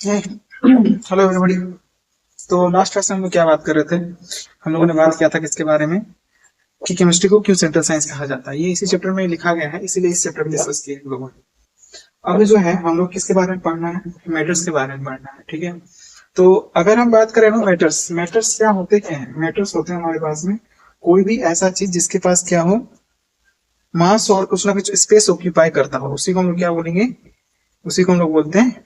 Hello everybody. तो last class में हम लोग क्या बात कर रहे थे? हम लोगों ने बात किया था किसके बारे में, कि केमिस्ट्री को क्यों सेंट्रल साइंस कहा जाता है। ये इसी चैप्टर में लिखा गया है, इसीलिए इस चैप्टर में डिस्कस किया हम लोगों ने। अब जो है हम लोग किसके बारे में पढ़ना है? मैटर्स के बारे में पढ़ना है, ठीक है। तो अगर हम बात करें ना, मैटर्स मैटर्स क्या होते क्या है? मैटर्स होते हैं हमारे पास में कोई भी ऐसा चीज जिसके पास क्या हो, मास और कुछ ना कुछ स्पेस ऑक्यूपाई करता हो, उसी को हम लोग क्या बोलेंगे? उसी को हम लोग बोलते हैं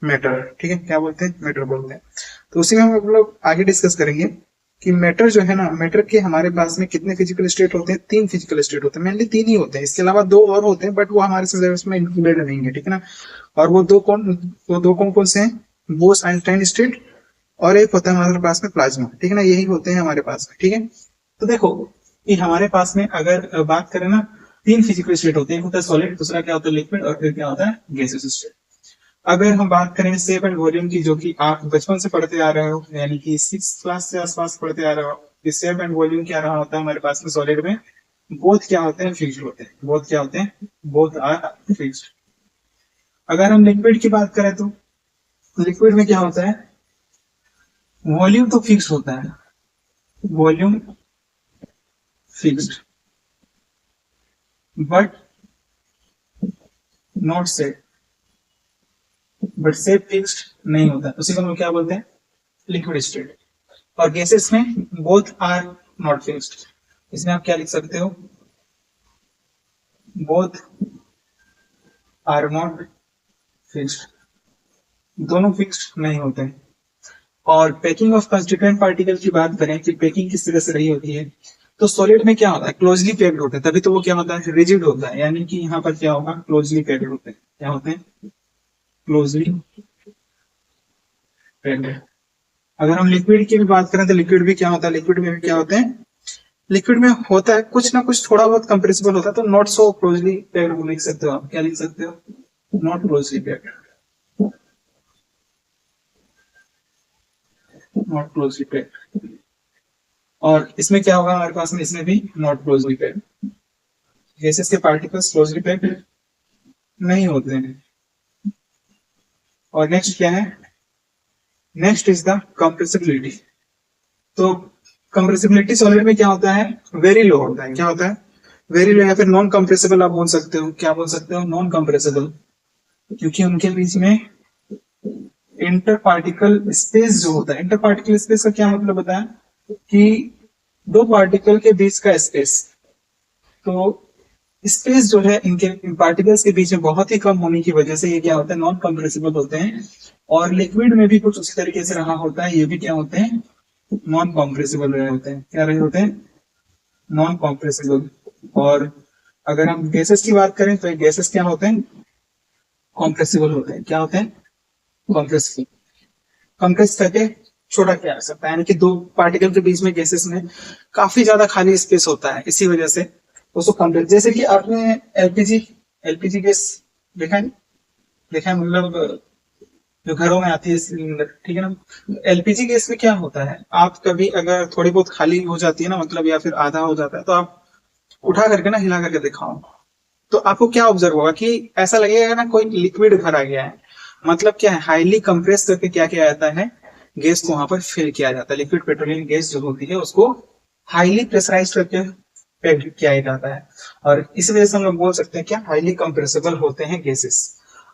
मैटर, ठीक है। क्या बोलते हैं? मैटर बोलते हैं। तो उसी में हम लोग आगे डिस्कस करेंगे कि मैटर जो है ना, मैटर के हमारे पास में कितने फिजिकल स्टेट होते हैं? 3 फिजिकल स्टेट होते हैं, मेनली 3 ही होते हैं। इसके अलावा 2 और होते हैं, बट वो हमारे सिलेबस में इंक्लूडेड नहीं है, ठीक है ना। और वो दो कौन कौन से हैं? बोस आइंस्टाइन स्टेट, और एक होता है हमारे पास में प्लाज्मा, ठीक है ना। यही होते हैं हमारे पास में, ठीक है। तो देखो कि हमारे पास में अगर बात करें ना, 3 फिजिकल स्टेट होते हैं। एक होता है सॉलिड, दूसरा क्या होता है लिक्विड, और फिर क्या होता है गैसेस स्टेट। अगर हम बात करें शेप एंड वॉल्यूम की, जो कि आप बचपन से पढ़ते आ रहे हो, यानी कि 6 क्लास से आसपास पढ़ते आ रहे हो, कि शेप एंड वॉल्यूम क्या रहा होता है हमारे पास में सॉलिड में? बोथ क्या होते हैं? फिक्स्ड होते हैं। बोथ क्या होते हैं? Both are fixed. अगर हम लिक्विड की बात करें तो लिक्विड में क्या होता है? वॉल्यूम तो फिक्स होता है, volume fixed, but not set. But shape fixed नहीं होता, उसी को हम लोग क्या बोलते हैं? Liquid state. और गैसेस में बोथ आर नॉट फिक्स्ड। इसमें आप क्या लिख सकते हो? बोथ आर नॉट फिक्स्ड, दोनों फिक्स्ड नहीं होते हैं। और पैकिंग ऑफ कंस्टिट्यूएंट पार्टिकल की बात करें कि पैकिंग किस तरह से रही होती है, तो सॉलिड में क्या होता है? क्लोजली पैक्ड होता है, तभी तो वो क्या होता है? रिजिड होता है। यानी कि यहाँ पर क्या होगा? क्लोजली पैक्ड होते हैं। क्या होते हैं? Closely packed. अगर हम लिक्विड की भी बात करें तो लिक्विड भी क्या होता है? लिक्विड में भी क्या होते हैं? लिक्विड में होता है कुछ ना कुछ थोड़ा बहुत कंप्रेसिबल होता है, तो नॉट सो क्लोजली पैक्ड लिख सकते हो आप। क्या लिख सकते हो? Not closely packed, not closely packed. और इसमें क्या होगा हमारे पास में? इसमें भी नॉट क्लोजली पैक्ड। गैसेस के पार्टिकल्स क्लोजली पैक्ड नहीं होते हैं। और नेक्स्ट क्या है? Next is the compressibility. तो कंप्रेसिबिलिटी सॉलिड में क्या होता है? वेरी लो होता है। क्या होता है? वेरी लो, या फिर नॉन कंप्रेसिबल आप बोल सकते हो। क्या बोल सकते हो? Non compressible. क्योंकि उनके बीच में इंटर पार्टिकल स्पेस जो होता है, इंटर पार्टिकल स्पेस का क्या मतलब होता है? कि दो पार्टिकल के बीच का स्पेस। तो स्पेस जो है इनके पार्टिकल्स के बीच में बहुत ही कम होने की वजह से ये क्या होता है? नॉन कंप्रेसिबल होते हैं। और लिक्विड में भी कुछ उसी तरीके से रहा होता है, ये भी क्या होते हैं? नॉन कॉम्प्रेसिबल रहे होते हैं। क्या रहे होते हैं? Non compressible. और अगर हम गैसेस की बात करें तो गैसेस क्या होते हैं? कॉम्प्रेसिबल होते हैं। क्या होते हैं? कॉम्प्रेसिबल। कंप्रेस करके छोटा किया जा सकता है, यानी कि दो पार्टिकल के बीच में गैसेस में काफी ज्यादा खाली स्पेस होता है, इसी वजह से उसको कंप्रेस। जैसे कि आपने एलपीजी एलपीजी गैस देखा है? देखा है मतलब जो घरों में आती है सिलेंडर, ठीक है ना। एलपीजी गैस में क्या होता है? आप कभी अगर थोड़ी बहुत खाली हो जाती है ना, मतलब या फिर आधा हो जाता है, तो आप उठा करके ना, हिला करके दिखाओ, तो आपको क्या ऑब्जर्व होगा? कि ऐसा लगेगा ना कोई लिक्विड भरा गया है। मतलब क्या है? हाईली कंप्रेस करके क्या किया जाता है? गैस को वहां पर फिल किया जाता है। लिक्विड पेट्रोलियम गैस जो होती है उसको हाईली प्रेशराइज करके पैक किया जाता है। और इस वजह से हम लोग बोल सकते हैं क्या? हाईली कंप्रेसिबल होते हैं गैसेस।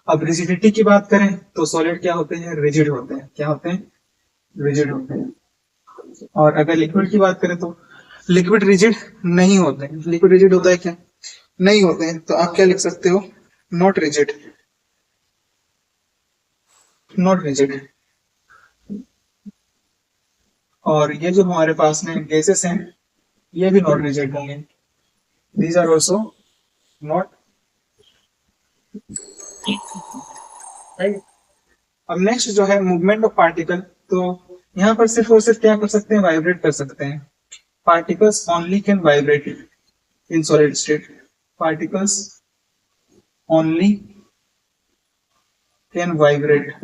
अब रिजिडिटी की बात करें तो सॉलिड क्या होते हैं? रिजिड होते हैं। क्या होते हैं? रिजिड होते हैं। और अगर लिक्विड की बात करें तो लिक्विड रिजिड नहीं होते हैं। लिक्विड रिजिड होता है क्या? नहीं होते हैं। तो आप क्या लिख सकते हो? Not rigid, not rigid. और ये जो हमारे पास में गैसेस हैं, ये भी नॉट रिजिड होंगे। These are also not right. अब नेक्स्ट जो है मूवमेंट ऑफ पार्टिकल, तो यहाँ पर सिर्फ और सिर्फ क्या कर सकते हैं? वाइब्रेट कर सकते हैं। Particles only can vibrate in solid state. Particles only can vibrate.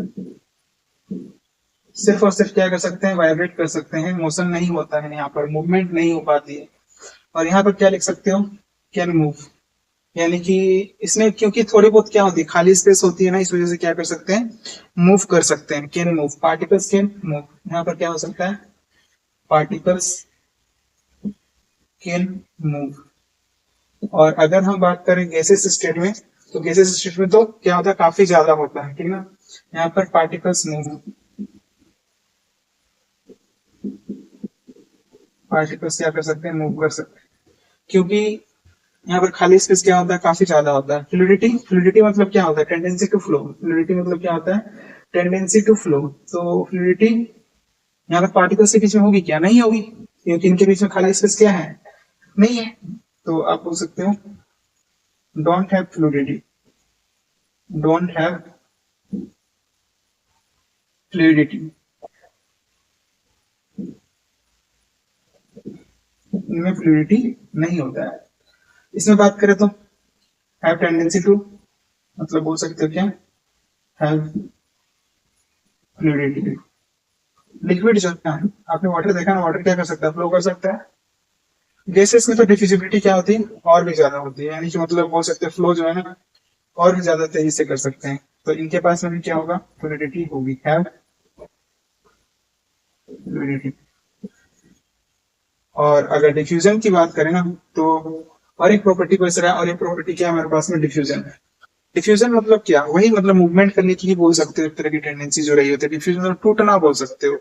सिर्फ और सिर्फ क्या कर सकते हैं? वाइब्रेट कर सकते हैं। मोशन नहीं होता है यहाँ पर, मूवमेंट नहीं हो पाती है। और यहाँ पर क्या लिख सकते हो? Can move. यानी कि इसमें क्योंकि थोड़ी बहुत क्या होती है, खाली स्पेस होती है ना, इस वजह से क्या कर सकते हैं, मूव कर सकते हैं, can move, particles can move. यहाँ पर क्या हो सकता है, पार्टिकल्स कैन मूव। और अगर हम बात करें गैसेस स्टेट में, तो गैसेस स्टेट में तो क्या होता है, काफी ज्यादा होता है, ठीक है ना। यहाँ पर पार्टिकल्स मूव, पार्टिकल्स क्या कर सकते हैं, मूव कर सकते हैं, क्योंकि यहाँ पर खाली स्पेस क्या होता है, काफी ज्यादा होता है। फ्लूइडिटी, फ्लूइडिटी मतलब क्या होता है, टेंडेंसी टू फ्लो। फ्लूइडिटी मतलब क्या होता है, टेंडेंसी टू फ्लो। तो फ्लूइडिटी यहाँ पर पार्टिकल्स के बीच में होगी क्या, नहीं होगी, क्योंकि इनके बीच में खाली स्पेस क्या है, नहीं है। तो आप बोल सकते हो don't have fluidity, don't have fluidity, इनमें फ्लूइडिटी नहीं होता है। इसमें बात करें तो हैव टेंडेंसी टू, मतलब बोल सकते हो क्या, हैव फ्लूइडिटी। लिक्विड जो है, आपने वाटर देखा ना, वाटर क्या कर सकता है, फ्लो कर सकता है। गैसेस में तो डिफ्यूजिबिलिटी क्या होती है, और भी ज्यादा होती है, यानी कि मतलब बोल सकते हैं फ्लो जो है ना, और भी ज्यादा तेजी से कर सकते हैं। तो इनके पास में भी क्या होगा, फ्लूइडिटी होगी, हैव फ्लूइडिटी। और अगर डिफ्यूजन की बात करें ना, तो और एक प्रॉपर्टी को इस तरह, और एक प्रॉपर्टी क्या है हमारे पास में, डिफ्यूजन है। डिफ्यूजन मतलब क्या, वही मतलब मूवमेंट करने की ही बोल सकते हो, एक तरह की टेंडेंसी जो रही होती है। डिफ्यूजन मतलब टूटना बोल सकते हो।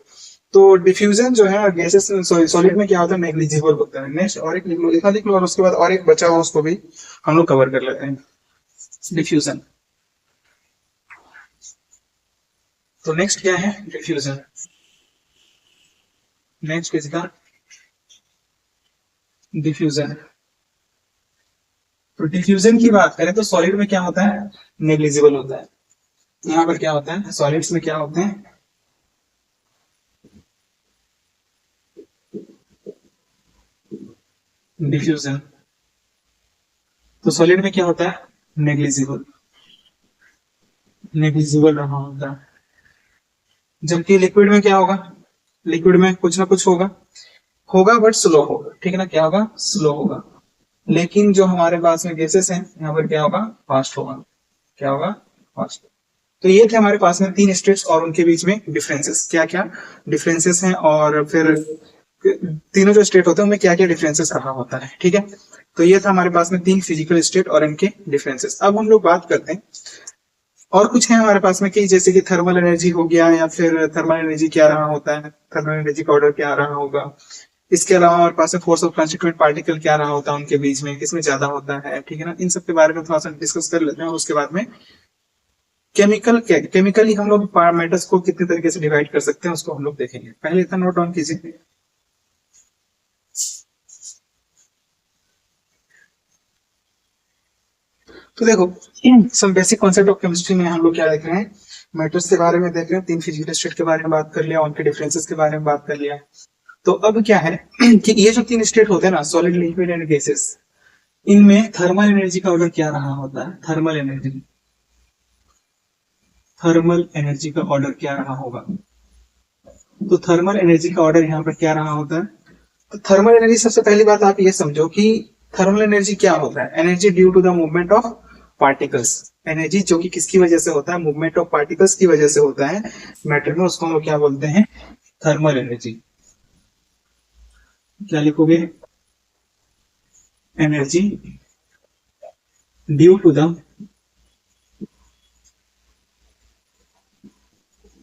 तो डिफ्यूजन जो है गैसेस, सॉलिड में क्या होता है, नेग्लिजिबल होता है। नेक्स्ट और एक लिख लो, इतना लिख लो, और उसके बाद और एक बचा हुआ उसको भी हम लोग कवर कर लेते हैं, डिफ्यूजन। तो नेक्स्ट क्या है, डिफ्यूजन। नेक्स्ट किसका, डिफ्यूजन। तो डिफ्यूजन की बात करें तो सॉलिड में क्या होता है, नेग्लिजिबल होता है। यहाँ पर क्या होता है, सॉलिड्स में क्या होते हैं, डिफ्यूजन। तो सॉलिड में क्या होता है, नेग्लिजिबल, नेग्लिजिबल रहा होता है। जबकि लिक्विड में क्या होगा, लिक्विड में कुछ ना कुछ होगा, होगा बट स्लो होगा, ठीक है ना, क्या होगा, स्लो होगा। लेकिन जो हमारे पास में गैसेस हैं, यहाँ पर क्या होगा, फास्ट होगा, क्या होगा, फास्ट। तो ये थे हमारे पास में तीन स्टेट्स और उनके बीच में डिफरेंसेस, क्या क्या डिफरेंसेस हैं, और फिर तीनों जो स्टेट होते हैं उनमें क्या क्या डिफरेंसेस रहा होता है, ठीक है। तो ये था हमारे पास में तीन फिजिकल स्टेट और इनके डिफरेंसेस। अब हम लोग बात करते हैं और कुछ है हमारे पास में, कि जैसे कि थर्मल एनर्जी हो गया, या फिर थर्मल एनर्जी क्या रहा होता है, थर्मल एनर्जी का ऑर्डर क्या रहा होगा। इसके अलावा हमारे पास में फोर्स ऑफ कंस्टिट्यूएंट पार्टिकल क्या रहा होता है उनके बीच में, किसमें ज्यादा होता है, ठीक है ना। इन सब के बारे में थोड़ा सा डिस्कस कर लेते हैं, और उसके बाद में केमिकल, क्या केमिकली हम लोग मेटल्स को कितने तरीके से डिवाइड कर सकते हैं उसको हम लोग देखेंगे। पहले इतना नोट डाउन कीजिए। तो देखो, some basic concept of chemistry में हम लोग क्या देख रहे हैं, मेटल्स के बारे में देख रहे हैं, तीन फिजिकल स्टेट के बारे में बात कर लिया, उनके डिफरेंसेस के बारे में बात कर लिया। तो अब क्या है कि ये जो तीन स्टेट होते हैं ना, सॉलिड, लिक्विड एंड गैसेस, इनमें थर्मल एनर्जी का ऑर्डर क्या रहा होता है, थर्मल एनर्जी, थर्मल एनर्जी का ऑर्डर क्या रहा होगा। तो थर्मल एनर्जी का ऑर्डर यहाँ पर क्या रहा होता है। तो थर्मल एनर्जी, सबसे पहली बात आप ये समझो कि थर्मल एनर्जी क्या होता है, energy due to the movement of particles. Energy जो कि किसकी वजह से होता है, मूवमेंट ऑफ पार्टिकल्स की वजह से होता है मैटर में, उसको हम लोग क्या बोलते हैं, थर्मल एनर्जी। क्या लिखोगे, energy due to the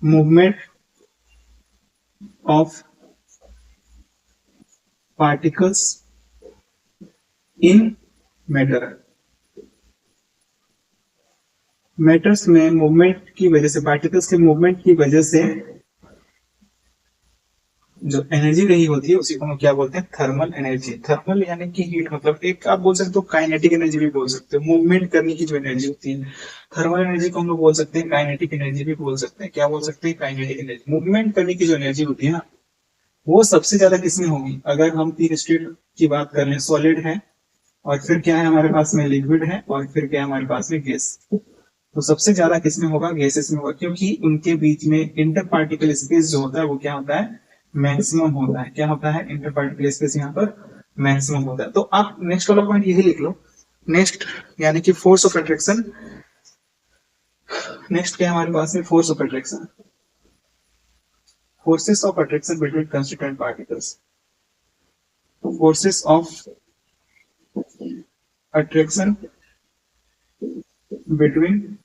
movement of particles in matter. Matters में मूवमेंट की वजह से, पार्टिकल्स के मूवमेंट की वजह से जो एनर्जी रही होती है उसी को हम क्या बोलते हैं, थर्मल एनर्जी। थर्मल यानी कि हीट, मतलब एक आप बोल सकते हो काइनेटिक एनर्जी भी बोल सकते हो, मूवमेंट करने की जो एनर्जी होती है। थर्मल एनर्जी को हम लोग बोल सकते हैं काइनेटिक एनर्जी भी बोल सकते हैं, क्या बोल सकते हैं, काइनेटिक एनर्जी। मूवमेंट करने की जो एनर्जी होती है ना, वो सबसे ज्यादा किसमें होगी, अगर हम तीन स्टेट की बात कर लें, सॉलिड है, और फिर क्या है हमारे पास में, लिक्विड है, और फिर क्या है हमारे पास में, गैस। तो सबसे ज्यादा किसमें होगा, गैसेस में होगा, क्योंकि उनके बीच में इंटर पार्टिकल स्पेस जो होता है वो क्या होता है, मैक्सिमम होता है। क्या होता है, इंटर पार्टिकल स्पेस यहाँ पर मैक्सिमम होता है। तो आप नेक्स्ट वाला पॉइंट यही लिख लो नेक्स्ट यानी कि फोर्स ऑफ अट्रैक्शन। नेक्स्ट क्या है हमारे पास में, force of attraction, forces of attraction between constituent particles. Forces of attraction between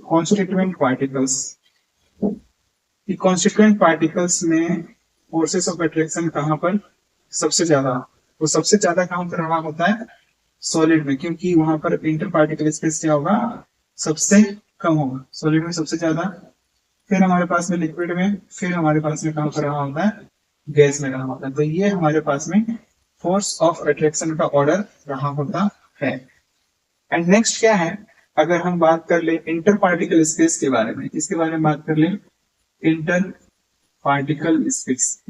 constituent particles. Constituent particles में फोर्सेस ऑफ अट्रैक्शन कहां पर सबसे ज्यादा, वो सबसे ज्यादा कहां पर रहा होता है, सॉलिड में, क्योंकि वहां पर इंटर पार्टिकल स्पेस क्या होगा, सबसे कम होगा, सॉलिड में सबसे ज्यादा, फिर हमारे पास में लिक्विड में, फिर हमारे पास में कहां पर रहा होता है, गैस में रहा होता है। तो ये हमारे पास में फोर्स ऑफ अट्रैक्शन का ऑर्डर रहा होता है। एंड नेक्स्ट क्या है, अगर हम बात कर ले इंटर पार्टिकल स्पेस के बारे में, इसके बारे में बात कर ले, inter particle space,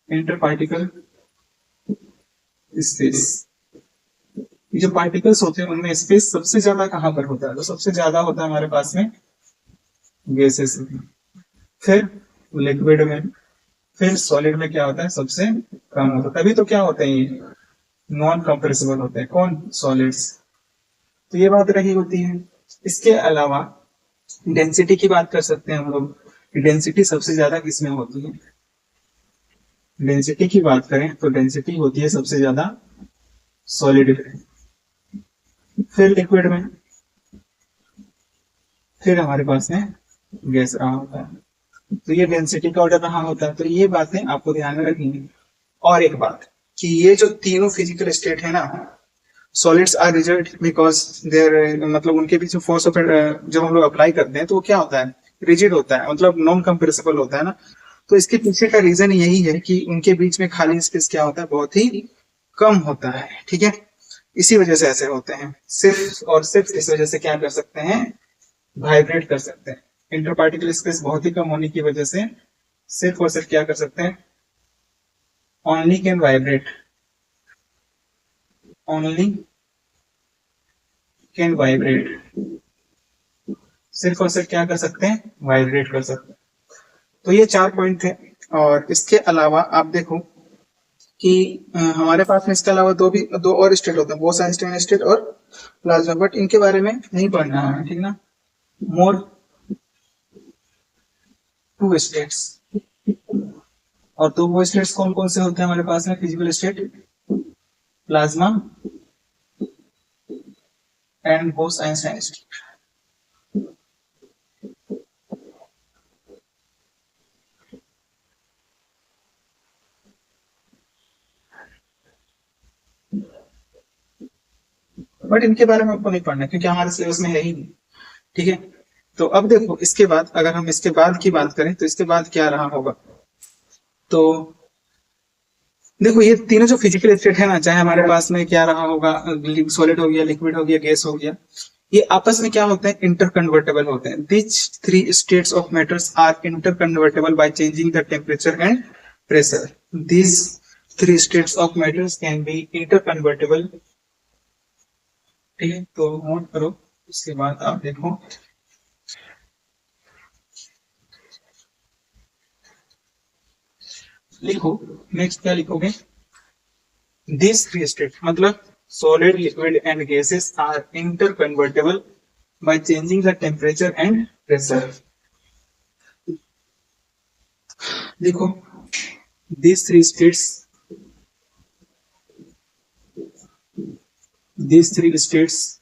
inter particle space, जो पार्टिकल्स होते हैं उनमें स्पेस सबसे ज्यादा कहां पर होता है, तो सबसे ज्यादा होता है हमारे पास में गैसेस में, फिर लिक्विड में, फिर सॉलिड में क्या होता है, सबसे कम होता है। तभी तो क्या होते हैं, ये नॉन कंप्रेसिबल होते हैं, कौन, सॉलिड्स। तो ये बात रही होती है। इसके अलावा डेंसिटी की बात कर सकते हैं हम लोग, डेंसिटी सबसे ज्यादा किसमें होती है, डेंसिटी की बात करें तो डेंसिटी होती है सबसे ज्यादा सॉलिड में, फिर लिक्विड में, फिर हमारे पास में गैस रहा होता है। तो ये डेंसिटी का ऑर्डर रहा होता है। तो ये बातें आपको ध्यान में रखनी है। और एक बात कि ये जो तीनों फिजिकल स्टेट है ना, solids are rigid because there, मतलब उनके पीछे फोर्स ऑफ जब हम लोग अप्लाई करते हैं तो वो क्या होता है, रिजिड होता है, मतलब नॉन कंप्रेसिबल होता है ना। तो इसके पीछे का रीजन यही है कि उनके बीच में खाली स्पेस क्या होता है, बहुत ही कम होता है, ठीक है। इसी वजह से ऐसे होते हैं, सिर्फ और सिर्फ इस वजह से क्या कर सकते हैं, वाइब्रेट कर सकते हैं। इंटर पार्टिकल स्पेस बहुत ही कम होने की वजह से सिर्फ और सिर्फ क्या कर सकते हैं, only can vibrate, only can vibrate, सिर्फ और सिर्फ क्या कर सकते हैं, वाइब्रेट कर सकते हैं। तो ये 4 पॉइंट थे। और इसके अलावा आप देखो कि हमारे पास में इसके अलावा दो और स्टेट होते हैं, बोस-आइंस्टाइन स्टेट और प्लाज्मा, बट इनके बारे में नहीं पढ़ना है, ठीक ना। मोर 2 स्टेट्स, और तो वो स्टेट्स कौन कौन से होते हैं हमारे पास में, physical state, plasma and Bose Einstein state. But इनके बारे में आपको नहीं पढ़ना क्योंकि हमारे सिलेबस में है ही नहीं, ठीक है। तो अब देखो इसके बाद, अगर हम इसके बाद की बात करें तो इसके बाद क्या रहा होगा, तो देखो ये तीनों जो फिजिकल स्टेट है ना, चाहे हमारे पास में क्या रहा होगा, सॉलिड हो गया, लिक्विड हो गया, गैस हो गया, ये आपस में क्या होते हैं, इंटरकन्वर्टेबल होते हैं। This 3 states of matters are interconvertible by changing the temperature and pressure. This 3 states of matters can be interconvertible, ठीक है। तो नोट करो, उसके बाद आप देखो, लिखो नेक्स्ट क्या लिखोगे, दिस 3 स्टेट मतलब solid, liquid and gases are interconvertible by changing the temperature and pressure. देखो these 3 states, these 3 states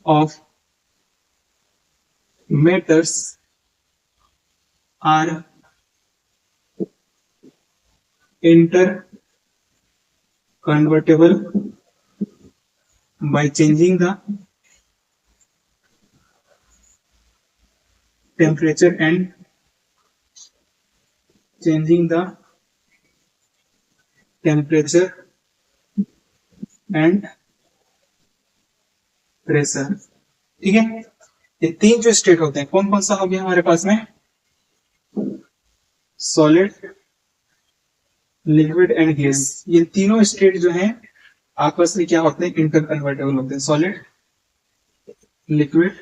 of matters are interconvertible by changing the temperature and changing the temperature and pressure, ठीक है। ये 3 जो state होते हैं, कौन कौन सा हो गया हमारे पास में, सॉलिड, लिक्विड एंड गैस। ये तीनों स्टेट जो हैं आपस में क्या होते हैं, इंटरकन्वर्टेबल होते हैं, solid, liquid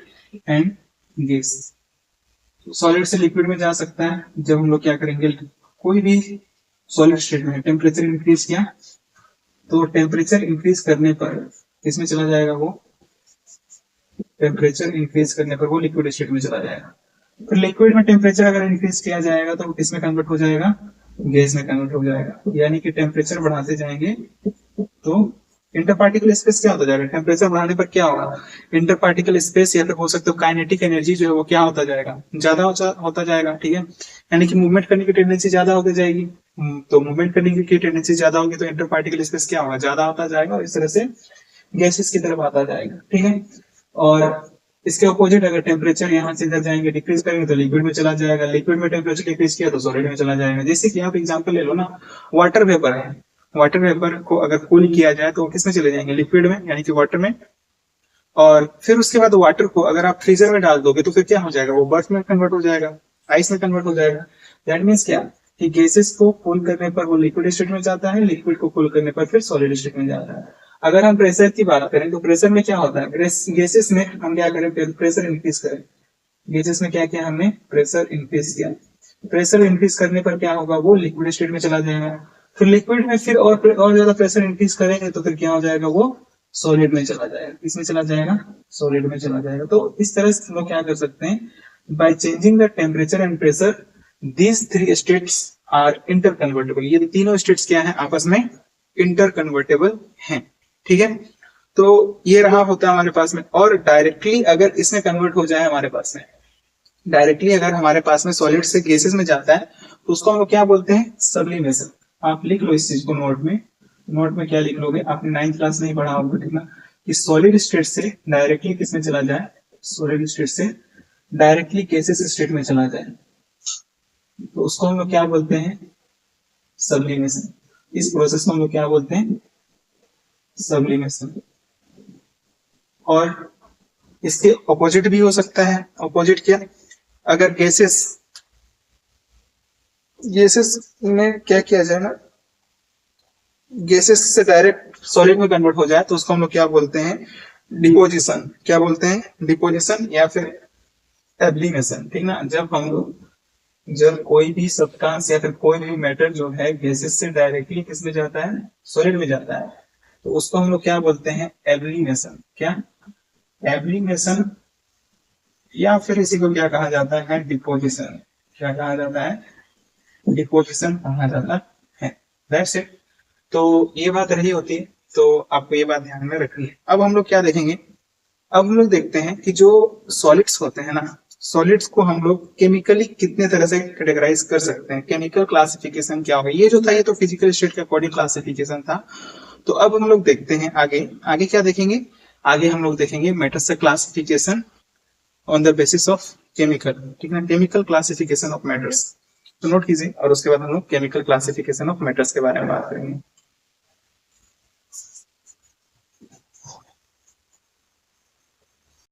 and gas. Solid से लिक्विड में जा सकता है जब हम लोग क्या करेंगे, कोई भी सॉलिड स्टेट में टेम्परेचर इंक्रीज किया तो टेम्परेचर इंक्रीज करने पर किसमें चला जाएगा वो, टेम्परेचर इंक्रीज करने पर वो लिक्विड स्टेट में चला जाएगा। फिर लिक्विड में टेम्परेचर अगर इंक्रीज किया जाएगा तो किसमें कन्वर्ट हो जाएगा, गैस में कन्वर्ट हो जाएगा। यानी कि टेम्परेचर बढ़ाते जाएंगे तो इंटर पार्टिकल स्पेस क्या होता जाएगा, टेम्परेचर बढ़ाने पर क्या होगा, इंटर पार्टिकल स्पेस या फिर हो सकता है काइनेटिक एनर्जी जो है वो क्या होता जाएगा, ज्यादा होता जाएगा। ठीक है, यानी कि मूवमेंट करने की टेंडेंसी ज्यादा होती जाएगी। तो मूवमेंट करने की टेंडेंसी ज्यादा होगी तो इंटर पार्टिकल स्पेस क्या होगा, ज्यादा होता जाएगा और इस तरह से गैसेस की तरफ आता जाएगा। ठीक है, और इसके अपोजिट अगर टेम्परेचर यहाँ से इधर जाएंगे डिक्रीज करेंगे तो लिक्विड में चला जाएगा, लिक्विड में टेम्परेचर डिक्रीज किया तो सॉलिड में चला जाएगा। जैसे कि आप एग्जांपल ले लो ना, वाटर वेपर है, वाटर वेपर को अगर कूल किया जाए तो किसमें चले जाएंगे, लिक्विड में यानी कि वाटर में। और फिर उसके बाद वाटर को अगर आप फ्रीजर में डाल दोगे तो फिर क्या हो जाएगा, वो बर्फ में कन्वर्ट हो जाएगा, आइस में कन्वर्ट हो जाएगा। दैट मीन्स क्या कि गैसेस को कूल करने पर वो लिक्विड स्टेट में जाता है, लिक्विड को कूल करने पर फिर सॉलिड स्टेट में जाता है। अगर हम प्रेशर की बात करें तो प्रेशर में क्या होता है, गैसेस में हम क्या करें, प्रेशर इंक्रीज करें, गैसेस में क्या किया हमने, प्रेशर इंक्रीज किया। प्रेशर इंक्रीज करने पर क्या होगा, वो लिक्विड स्टेट में चला जाएगा। फिर लिक्विड में फिर और ज्यादा प्रेशर इंक्रीज करेंगे तो फिर क्या हो जाएगा, वो सॉलिड में चला जाएगा। किसमें चला जाएगा, सॉलिड में चला जाएगा। तो इस तरह से हम लोग क्या कर सकते हैं, by changing the temperature and pressure these three states are interconvertible. ये तीनों स्टेट्स क्या है, आपस में इंटर कन्वर्टेबल हैं। ठीक है, तो ये रहा होता है हमारे पास में। और डायरेक्टली अगर इसमें कन्वर्ट हो जाए हमारे पास में, डायरेक्टली अगर हमारे पास में सॉलिड से गैसेस में जाता है तो उसको हम लोग क्या बोलते हैं, सब्लिमेशन। आप लिख लो इस चीज को नोट में, नोट में क्या लिख लोगे, आपने 9th क्लास में ही पढ़ा होगा, ठीक ना, कि सॉलिड स्टेट से डायरेक्टली किसमें चला जाए, सॉलिड स्टेट से डायरेक्टली गैसेस स्टेट में चला जाए तो उसको हम लोग क्या बोलते हैं, सब्लिमेशन। इस प्रोसेस को हम लोग क्या बोलते हैं, सब्लिमेशन। और इसके ऑपोजिट भी हो सकता है। ऑपोजिट क्या, अगर गैसेस में क्या किया जाए ना, गैसेस से डायरेक्ट सॉलिड में कन्वर्ट हो जाए तो उसको हम लोग क्या बोलते हैं, डिपोजिशन। क्या बोलते हैं, डिपोजिशन या फिर एब्लिमेशन। ठीक ना, जब कोई भी सब्सटेंस या फिर कोई भी मैटर जो है गैसेस से डायरेक्टली किसमें जाता है, सॉलिड में जाता है, तो उसको हम लोग क्या बोलते हैं, एब्लिमेशन। क्या, एब्लिमेशन, या फिर इसी को क्या कहा जाता है, डिपोजिशन। क्या कहा जाता है, डिपोजिशन कहा जाता है। That's it. तो ये बात रही होती है, तो आपको ये बात ध्यान में रखनी है। अब हम लोग क्या देखेंगे, अब हम लोग देखते हैं कि जो सॉलिड्स होते हैं ना, सॉलिड्स को हम लोग केमिकली कितने तरह से कैटेगराइज कर सकते हैं, केमिकल क्लासिफिकेशन क्या होगा। ये जो था ये तो फिजिकल स्टेट के अकॉर्डिंग क्लासिफिकेशन था। तो अब हम लोग देखते हैं आगे, आगे क्या देखेंगे, आगे हम लोग देखेंगे मेटल्स का classification on the basis of chemical. ठीक है, केमिकल क्लासिफिकेशन ऑफ मेटल्स। तो नोट कीजिए, और उसके बाद हम लोग केमिकल क्लासिफिकेशन ऑफ मेटल्स के बारे में बात करेंगे।